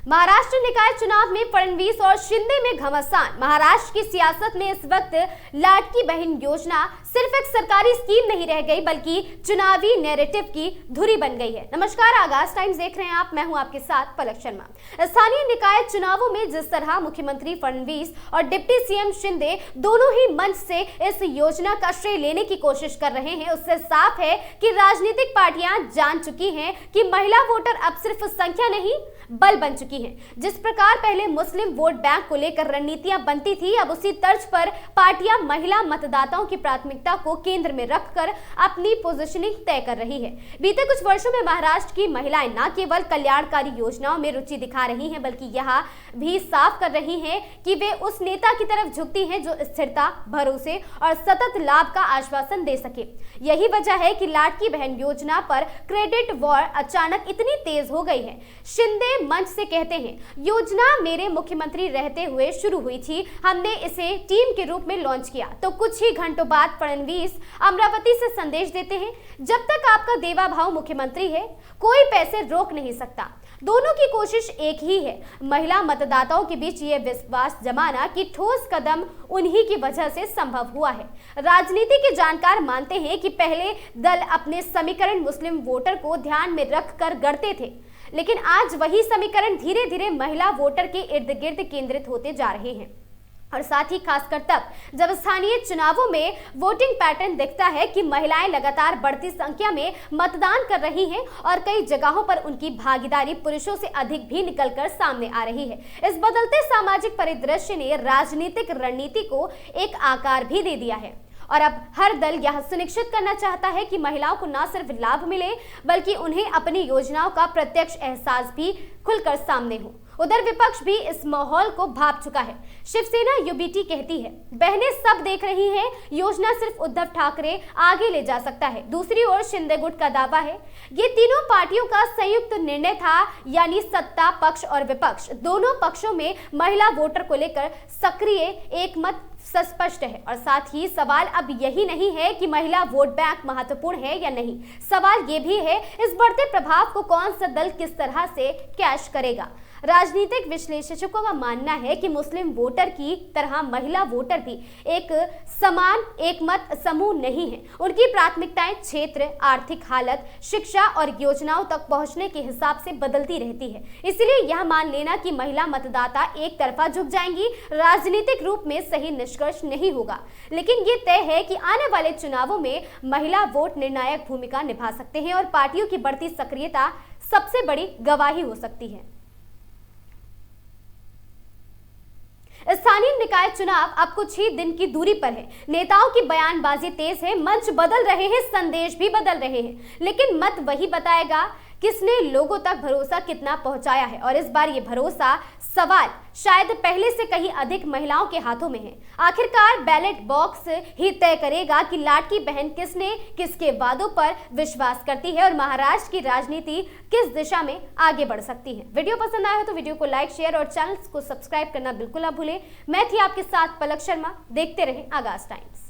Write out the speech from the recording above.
महाराष्ट्र निकाय चुनाव में फडणवीस और शिंदे में घमासान। महाराष्ट्र की सियासत में इस वक्त लाडकी बहन योजना सिर्फ एक सरकारी स्कीम नहीं रह गई बल्कि चुनावी नैरेटिव की धुरी बन गई है। नमस्कार, आगाज टाइम्स देख रहे हैं आप। मैं हूं आपके साथ पलक शर्मा। स्थानीय निकाय चुनावों में जिस तरह मुख्यमंत्री फडणवीस और डिप्टी सीएम शिंदे दोनों ही मंच से इस योजना का श्रेय लेने की कोशिश कर रहे हैं, उससे साफ है कि राजनीतिक पार्टियां जान चुकी हैं कि महिला वोटर अब सिर्फ संख्या नहीं बल बन चुकी हैं। जिस प्रकार पहले मुस्लिम वोट बैंक को लेकर रणनीतियां बनती थी, अब उसी तर्ज पर पार्टियां महिला मतदाताओं की प्राथमिकता को केंद्र में रखकर अपनी पोजीशनिंग तय कर रही है। बीते कुछ वर्षों में महाराष्ट्र की महिलाएं न केवल कल्याणकारी योजनाओं में रुचि दिखा रही हैं, बल्कि यह भी साफ कर रही हैं कि वे उस नेता की तरफ झुकती हैं जो स्थिरता, भरोसे और सतत लाभ का आश्वासन दे सके। यही वजह है कि लाडकी बहन योजना पर क्रेडिट वॉर अचानक इतनी तेज हो गई है। शिंदे मंच से कहते हैं, योजना मेरे मुख्यमंत्री रहते हुए शुरू हुई थी, हमने इसे टीम के रूप में लॉन्च किया। तो कुछ ही घंटों बाद फडणवीस अमरावती से संदेश देते हैं, जब तक आपका देवा भाव मुख्यमंत्री है कोई पैसे रोक नहीं सकता। दोनों की कोशिश एक ही है, महिला मतदाताओं के बीच ये विश्वास जमाना कि ठोस कदम उन्हीं की वजह से संभव हुआ है। राजनीति के जानकार मानते हैं कि पहले दल अपने समीकरण मुस्लिम वोटर को ध्यान में रखकर गढ़ते थे, लेकिन आज वही समीकरण धीरे धीरे महिला वोटर के इर्द गिर्द केंद्रित होते जा रहे हैं। और साथ ही खासकर तब जब स्थानीय चुनावों में वोटिंग पैटर्न दिखता है कि महिलाएं लगातार बढ़ती संख्या में मतदान कर रही हैं और कई जगहों पर उनकी भागीदारी पुरुषों से अधिक भी निकलकर सामने आ रही है। इस बदलते सामाजिक परिदृश्य ने राजनीतिक रणनीति को एक आकार भी दे दिया है और अब हर दल यह सुनिश्चित करना चाहता है कि महिलाओं को न सिर्फ लाभ मिले बल्कि उन्हें अपनी योजनाओं का प्रत्यक्ष एहसास भी खुलकर सामने हो। उधर विपक्ष भी इस माहौल को भांप चुका है। शिवसेना यूबीटी कहती है, बहनें सब देख रही हैं, योजना सिर्फ उद्धव ठाकरे आगे ले जा सकता है। दूसरी ओर शिंदे गुट का दावा है, ये तीनों पार्टियों का संयुक्त निर्णय था, यानी सत्ता पक्ष और विपक्ष दोनों पक्षों में महिला वोटर को लेकर सक्रिय एकमत स्पष्ट है। और साथ ही सवाल अब यही नहीं है कि महिला वोट बैंक महत्वपूर्ण है या नहीं, सवाल ये भी है इस बढ़ते प्रभाव को कौन सा दल किस तरह से कैश करेगा। राजनीतिक विश्लेषकों का मानना है कि मुस्लिम वोटर की तरह महिला वोटर भी एक समान एकमत समूह नहीं है। उनकी प्राथमिकताएं क्षेत्र, आर्थिक हालत, शिक्षा और योजनाओं तक पहुंचने के हिसाब से बदलती रहती है। इसलिए यह मान लेना कि महिला मतदाता एक तरफा झुक जाएंगी राजनीतिक रूप में सही निष्कर्ष नहीं होगा, लेकिन ये तय है कि आने वाले चुनावों में महिला वोट निर्णायक भूमिका निभा सकते हैं और पार्टियों की बढ़ती सक्रियता सबसे बड़ी गवाही हो सकती है। स्थानीय निकाय चुनाव अब कुछ ही दिन की दूरी पर है। नेताओं की बयानबाजी तेज है, मंच बदल रहे हैं, संदेश भी बदल रहे हैं, लेकिन मत वही बताएगा किसने लोगों तक भरोसा कितना पहुंचाया है। और इस बार ये भरोसा सवाल शायद पहले से कहीं अधिक महिलाओं के हाथों में है। आखिरकार बैलेट बॉक्स ही तय करेगा कि लाडकी बहन किसने किसके वादों पर विश्वास करती है और महाराष्ट्र की राजनीति किस दिशा में आगे बढ़ सकती है। वीडियो पसंद आया हो तो वीडियो को लाइक, शेयर और चैनल को सब्सक्राइब करना बिल्कुल ना भूलें। मैं थी आपके साथ पलक शर्मा। देखते रहें आगाज टाइम्स।